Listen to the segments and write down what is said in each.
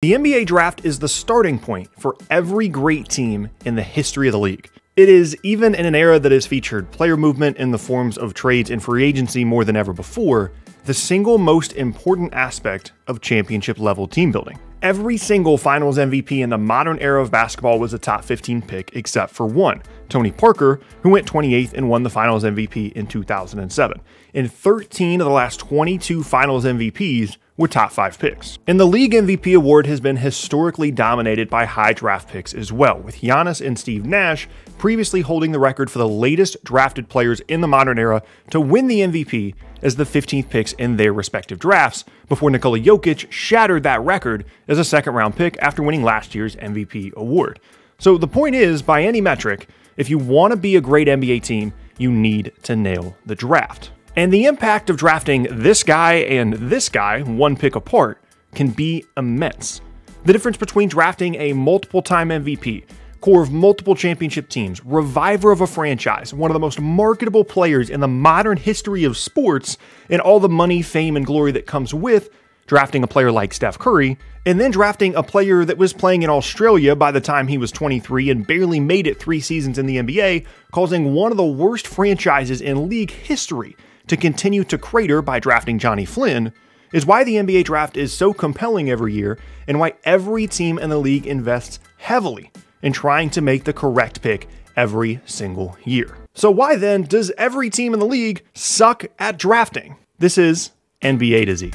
The NBA draft is the starting point for every great team in the history of the league. It is, even in an era that has featured player movement in the forms of trades and free agency more than ever before, the single most important aspect of championship-level team building. Every single Finals MVP in the modern era of basketball was a top 15 pick except for one, Tony Parker, who went 28th and won the Finals MVP in 2007. And 13 of the last 22 Finals MVPs were top 5 picks. And the league MVP award has been historically dominated by high draft picks as well, with Giannis and Steve Nash previously holding the record for the latest drafted players in the modern era to win the MVP as the 15th picks in their respective drafts, before Nikola Jokic shattered that record as a second-round pick after winning last year's MVP award. So the point is, by any metric, if you want to be a great NBA team, you need to nail the draft. And the impact of drafting this guy and this guy, one pick apart, can be immense. The difference between drafting a multiple-time MVP, core of multiple championship teams, reviver of a franchise, one of the most marketable players in the modern history of sports, and all the money, fame, and glory that comes with drafting a player like Steph Curry, and then drafting a player that was playing in Australia by the time he was 23 and barely made it 3 seasons in the NBA, causing one of the worst franchises in league history to continue to crater by drafting Johnny Flynn, is why the NBA draft is so compelling every year and why every team in the league invests heavily in trying to make the correct pick every single year. So why then does every team in the league suck at drafting? This is NBA to Z.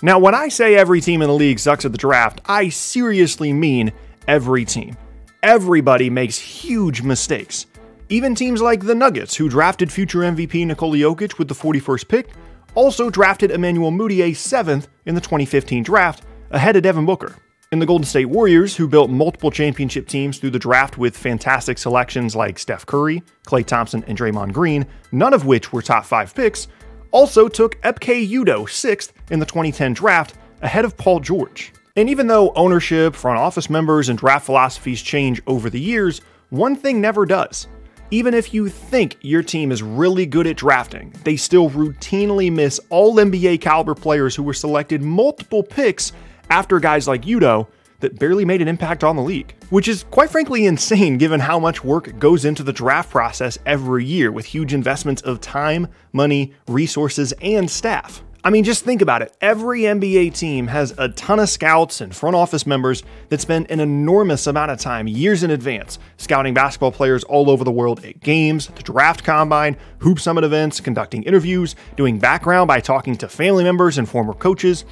Now, when I say every team in the league sucks at the draft, I seriously mean every team. Everybody makes huge mistakes. Even teams like the Nuggets, who drafted future MVP Nikola Jokic with the 41st pick, also drafted Emmanuel Mudiay 7th in the 2015 draft, ahead of Devin Booker. And the Golden State Warriors, who built multiple championship teams through the draft with fantastic selections like Steph Curry, Klay Thompson, and Draymond Green, none of which were top 5 picks, also took Ike Udoh 6th in the 2010 draft, ahead of Paul George. And even though ownership, front office members, and draft philosophies change over the years, one thing never does. Even if you think your team is really good at drafting, they still routinely miss all NBA caliber players who were selected multiple picks after guys like Udoh that barely made an impact on the league. Which is quite frankly insane given how much work goes into the draft process every year with huge investments of time, money, resources, and staff. I mean, just think about it. Every NBA team has a ton of scouts and front office members that spend an enormous amount of time, years in advance, scouting basketball players all over the world at games, the draft combine, Hoop Summit events, conducting interviews, doing background by talking to family members and former coaches,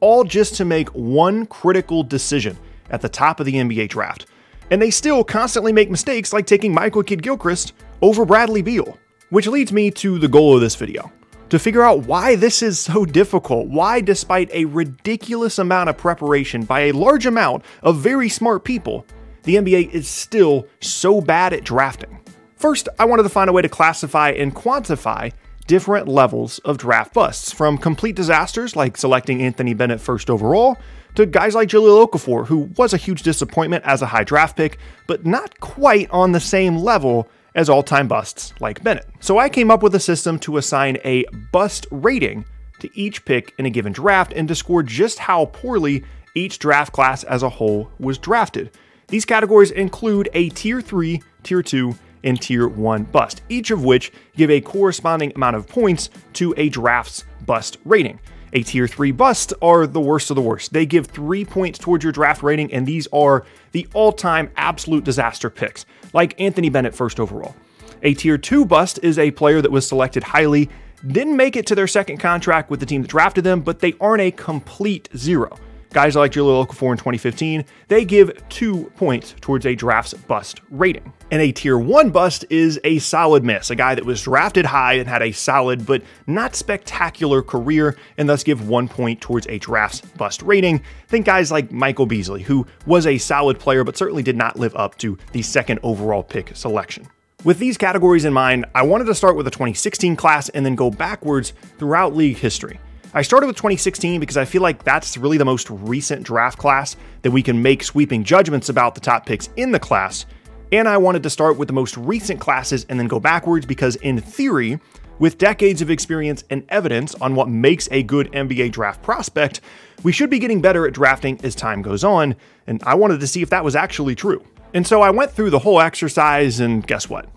all just to make one critical decision at the top of the NBA draft. And they still constantly make mistakes like taking Michael Kidd-Gilchrist over Bradley Beal. Which leads me to the goal of this video. To figure out why this is so difficult, why despite a ridiculous amount of preparation by a large amount of very smart people, the NBA is still so bad at drafting. First, I wanted to find a way to classify and quantify different levels of draft busts, from complete disasters like selecting Anthony Bennett first overall, to guys like Jahlil Okafor, who was a huge disappointment as a high draft pick, but not quite on the same level as all-time busts like Bennett. So I came up with a system to assign a bust rating to each pick in a given draft and to score just how poorly each draft class as a whole was drafted. These categories include a Tier 3, Tier 2, and Tier 1 bust, each of which give a corresponding amount of points to a draft's bust rating. A Tier 3 bust are the worst of the worst. They give 3 points towards your draft rating, and these are the all-time absolute disaster picks, like Anthony Bennett first overall. A Tier 2 bust is a player that was selected highly, didn't make it to their second contract with the team that drafted them, but they aren't a complete zero. Guys like Jahlil Okafor in 2015, they give 2 points towards a draft's bust rating. And a Tier 1 bust is a solid miss, a guy that was drafted high and had a solid but not spectacular career, and thus give 1 point towards a draft's bust rating. Think guys like Michael Beasley, who was a solid player but certainly did not live up to the second overall pick selection. With these categories in mind, I wanted to start with the 2016 class and then go backwards throughout league history. I started with 2016 because I feel like that's really the most recent draft class that we can make sweeping judgments about the top picks in the class, and I wanted to start with the most recent classes and then go backwards because, in theory, With decades of experience and evidence on what makes a good NBA draft prospect, we should be getting better at drafting as time goes on, and I wanted to see if that was actually true. And so I went through the whole exercise, and guess what?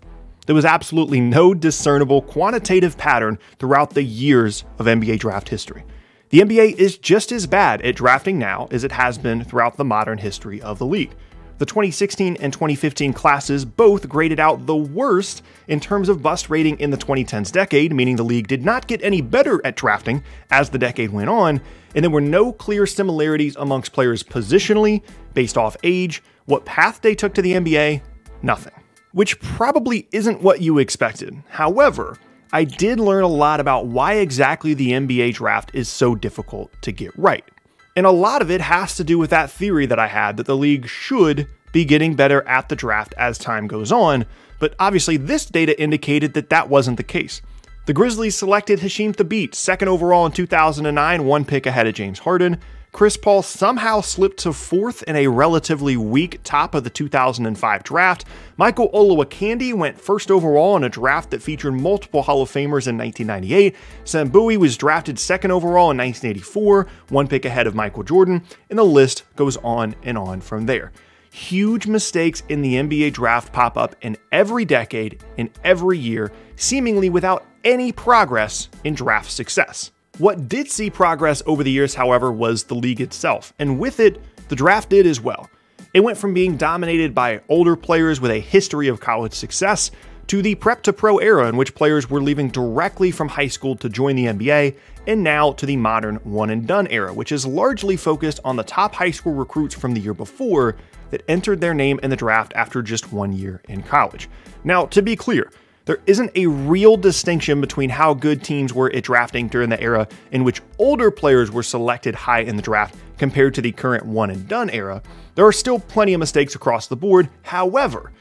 There was absolutely no discernible quantitative pattern throughout the years of NBA draft history. The NBA is just as bad at drafting now as it has been throughout the modern history of the league. The 2016 and 2015 classes both graded out the worst in terms of bust rating in the 2010s decade, meaning the league did not get any better at drafting as the decade went on, and there were no clear similarities amongst players positionally, based off age, what path they took to the NBA, nothing. Which probably isn't what you expected. However, I did learn a lot about why exactly the NBA draft is so difficult to get right. And a lot of it has to do with that theory that I had that the league should be getting better at the draft as time goes on, but obviously this data indicated that that wasn't the case. The Grizzlies selected Hasheem Thabeet, 2nd overall in 2009, 1 pick ahead of James Harden. Chris Paul somehow slipped to 4th in a relatively weak top of the 2005 draft. Michael Olowokandi went 1st overall in a draft that featured multiple Hall of Famers in 1998. Sam Bowie was drafted 2nd overall in 1984, 1 pick ahead of Michael Jordan, and the list goes on and on from there. Huge mistakes in the NBA draft pop up in every decade, in every year, seemingly without any progress in draft success. What did see progress over the years, however, was the league itself, and with it, the draft did as well. It went from being dominated by older players with a history of college success to the prep to pro era in which players were leaving directly from high school to join the NBA, and now to the modern one and done era, which is largely focused on the top high school recruits from the year before that entered their name in the draft after just 1 year in college. Now, to be clear, there isn't a real distinction between how good teams were at drafting during the era in which older players were selected high in the draft compared to the current one and done era. There are still plenty of mistakes across the board. However,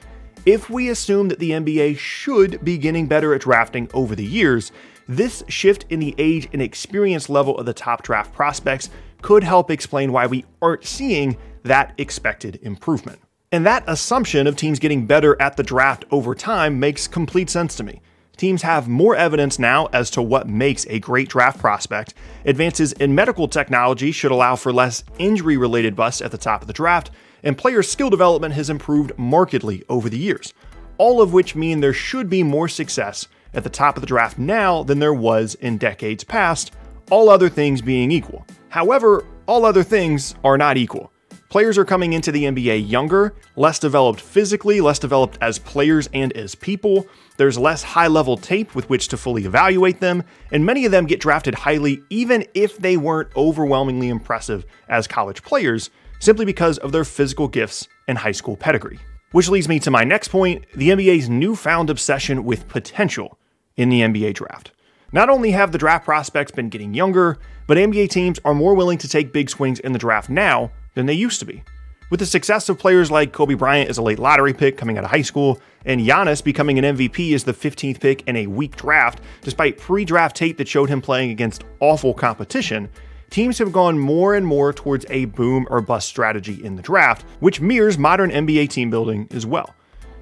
if we assume that the NBA should be getting better at drafting over the years, this shift in the age and experience level of the top draft prospects could help explain why we aren't seeing that expected improvement. And that assumption of teams getting better at the draft over time makes complete sense to me. Teams have more evidence now as to what makes a great draft prospect. Advances in medical technology should allow for less injury-related busts at the top of the draft, and player skill development has improved markedly over the years. All of which mean there should be more success at the top of the draft now than there was in decades past, all other things being equal. However, all other things are not equal. Players are coming into the NBA younger, less developed physically, less developed as players and as people. There's less high-level tape with which to fully evaluate them, and many of them get drafted highly even if they weren't overwhelmingly impressive as college players, simply because of their physical gifts and high school pedigree. Which leads me to my next point, the NBA's newfound obsession with potential in the NBA draft. Not only have the draft prospects been getting younger, but NBA teams are more willing to take big swings in the draft now than they used to be. With the success of players like Kobe Bryant as a late lottery pick coming out of high school, and Giannis becoming an MVP as the 15th pick in a weak draft, despite pre-draft tape that showed him playing against awful competition, teams have gone more and more towards a boom or bust strategy in the draft, which mirrors modern NBA team building as well.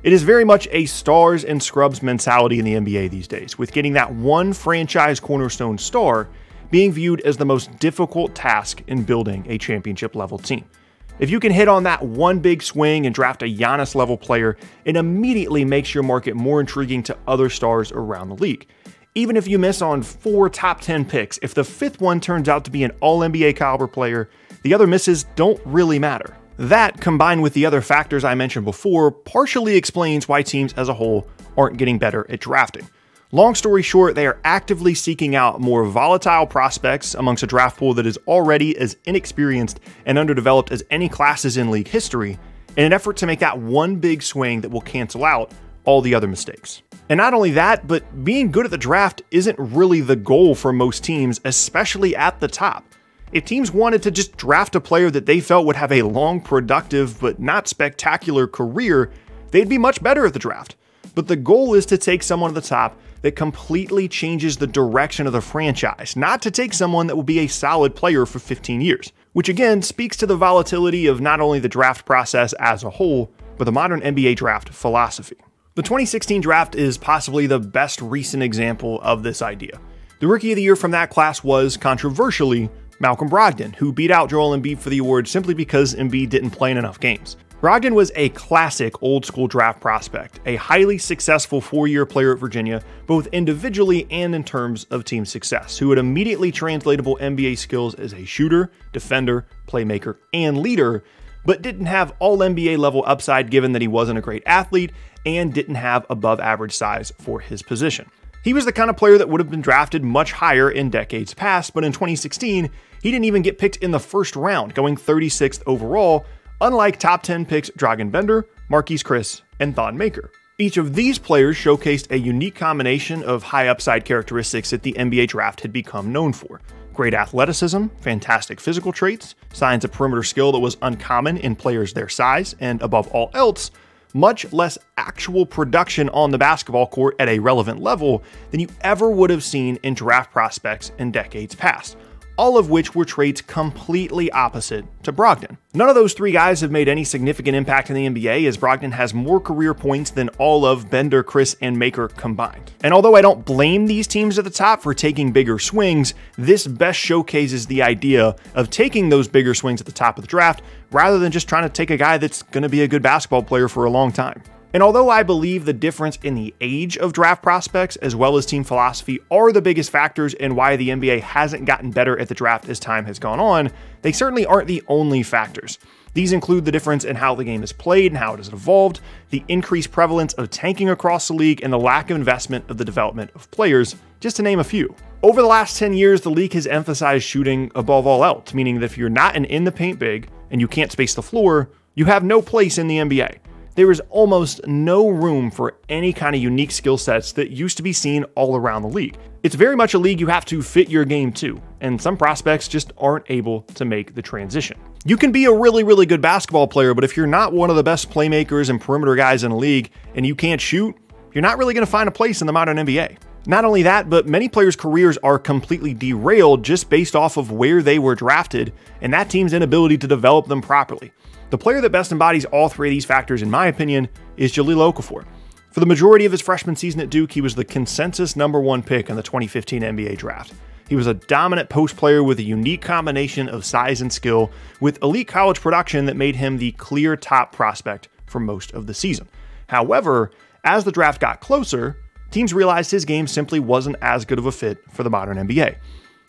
It is very much a stars and scrubs mentality in the NBA these days, with getting that one franchise cornerstone star being viewed as the most difficult task in building a championship-level team. If you can hit on that one big swing and draft a Giannis-level player, it immediately makes your market more intriguing to other stars around the league. Even if you miss on 4 top 10 picks, if the 5th one turns out to be an all-NBA caliber player, the other misses don't really matter. That, combined with the other factors I mentioned before, partially explains why teams as a whole aren't getting better at drafting. Long story short, they are actively seeking out more volatile prospects amongst a draft pool that is already as inexperienced and underdeveloped as any classes in league history, in an effort to make that one big swing that will cancel out all the other mistakes. And not only that, but being good at the draft isn't really the goal for most teams, especially at the top. If teams wanted to just draft a player that they felt would have a long, productive, but not spectacular career, they'd be much better at the draft. But the goal is to take someone at the top that completely changes the direction of the franchise, not to take someone that will be a solid player for 15 years, which again speaks to the volatility of not only the draft process as a whole, but the modern NBA draft philosophy. The 2016 draft is possibly the best recent example of this idea. The Rookie of the Year from that class was, controversially, Malcolm Brogdon, who beat out Joel Embiid for the award simply because Embiid didn't play in enough games. Brogdon was a classic old-school draft prospect, a highly successful four-year player at Virginia, both individually and in terms of team success, who had immediately translatable NBA skills as a shooter, defender, playmaker, and leader, but didn't have all-NBA level upside given that he wasn't a great athlete and didn't have above-average size for his position. He was the kind of player that would have been drafted much higher in decades past, but in 2016, he didn't even get picked in the first round, going 36th overall, unlike top 10 picks Dragan Bender, Marquise Chris, and Thon Maker. Each of these players showcased a unique combination of high upside characteristics that the NBA draft had become known for. Great athleticism, fantastic physical traits, signs of perimeter skill that was uncommon in players their size, and above all else, much less actual production on the basketball court at a relevant level than you ever would have seen in draft prospects in decades past, all of which were traits completely opposite to Brogdon. None of those three guys have made any significant impact in the NBA, as Brogdon has more career points than all of Bender, Chris, and Maker combined. And although I don't blame these teams at the top for taking bigger swings, this best showcases the idea of taking those bigger swings at the top of the draft rather than just trying to take a guy that's going to be a good basketball player for a long time. And although I believe the difference in the age of draft prospects as well as team philosophy are the biggest factors in why the NBA hasn't gotten better at the draft as time has gone on, they certainly aren't the only factors. These include the difference in how the game is played and how it has evolved, the increased prevalence of tanking across the league, and the lack of investment of the development of players, just to name a few. Over the last 10 years, the league has emphasized shooting above all else, meaning that if you're not an in-the-paint big and you can't space the floor, you have no place in the NBA. There is almost no room for any kind of unique skill sets that used to be seen all around the league. It's very much a league you have to fit your game to, and some prospects just aren't able to make the transition. You can be a really, really good basketball player, but if you're not one of the best playmakers and perimeter guys in the league and you can't shoot, you're not really going to find a place in the modern NBA. Not only that, but many players' careers are completely derailed just based off of where they were drafted and that team's inability to develop them properly. The player that best embodies all three of these factors, in my opinion, is Jahlil Okafor. For the majority of his freshman season at Duke, he was the consensus #1 pick in the 2015 NBA draft. He was a dominant post player with a unique combination of size and skill, with elite college production that made him the clear top prospect for most of the season. However, as the draft got closer, teams realized his game simply wasn't as good of a fit for the modern NBA.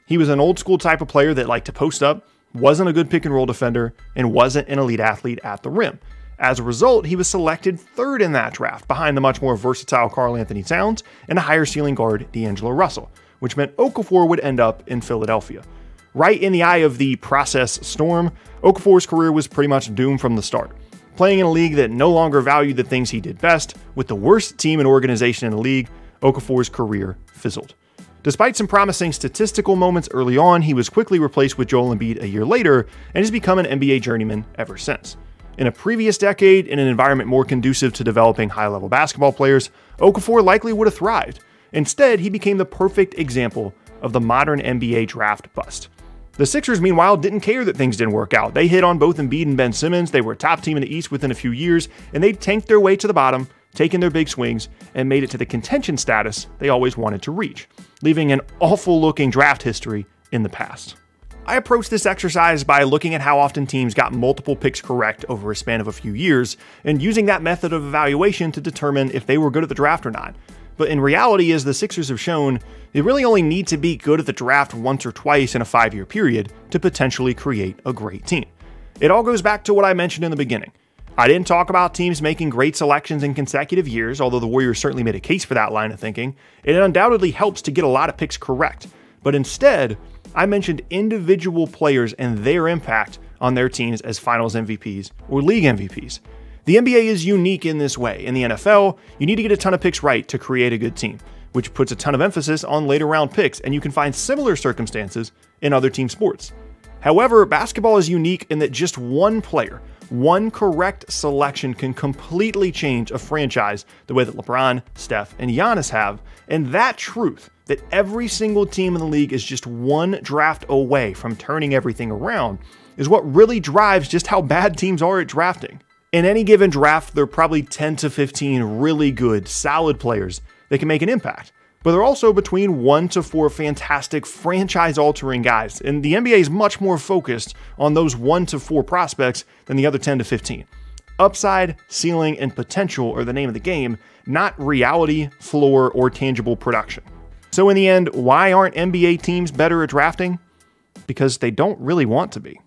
He was an old school type of player that liked to post up, wasn't a good pick and roll defender, and wasn't an elite athlete at the rim. As a result, he was selected third in that draft, behind the much more versatile Karl Anthony Towns and a higher ceiling guard D'Angelo Russell, which meant Okafor would end up in Philadelphia. Right in the eye of the process storm, Okafor's career was pretty much doomed from the start. Playing in a league that no longer valued the things he did best, with the worst team and organization in the league, Okafor's career fizzled. Despite some promising statistical moments early on, he was quickly replaced with Joel Embiid a year later and has become an NBA journeyman ever since. In a previous decade, in an environment more conducive to developing high-level basketball players, Okafor likely would have thrived. Instead, he became the perfect example of the modern NBA draft bust. The Sixers, meanwhile, didn't care that things didn't work out. They hit on both Embiid and Ben Simmons, they were a top team in the East within a few years, and they tanked their way to the bottom, taken their big swings, and made it to the contention status they always wanted to reach, leaving an awful-looking draft history in the past. I approached this exercise by looking at how often teams got multiple picks correct over a span of a few years, and using that method of evaluation to determine if they were good at the draft or not. But in reality, as the Sixers have shown, they really only need to be good at the draft once or twice in a 5-year period to potentially create a great team. It all goes back to what I mentioned in the beginning. I didn't talk about teams making great selections in consecutive years, although the Warriors certainly made a case for that line of thinking. It undoubtedly helps to get a lot of picks correct. But instead, I mentioned individual players and their impact on their teams as finals MVPs or league MVPs. The NBA is unique in this way. In the NFL, you need to get a ton of picks right to create a good team, which puts a ton of emphasis on later round picks, and you can find similar circumstances in other team sports. However, basketball is unique in that just one player, one correct selection can completely change a franchise the way that LeBron, Steph, and Giannis have, and that truth, that every single team in the league is just one draft away from turning everything around, is what really drives just how bad teams are at drafting. In any given draft, there are probably 10 to 15 really good, solid players that can make an impact. But there are also between 1 to 4 fantastic franchise-altering guys, and the NBA is much more focused on those 1 to 4 prospects than the other 10 to 15. Upside, ceiling, and potential are the name of the game, not reality, floor, or tangible production. So in the end, why aren't NBA teams better at drafting? Because they don't really want to be.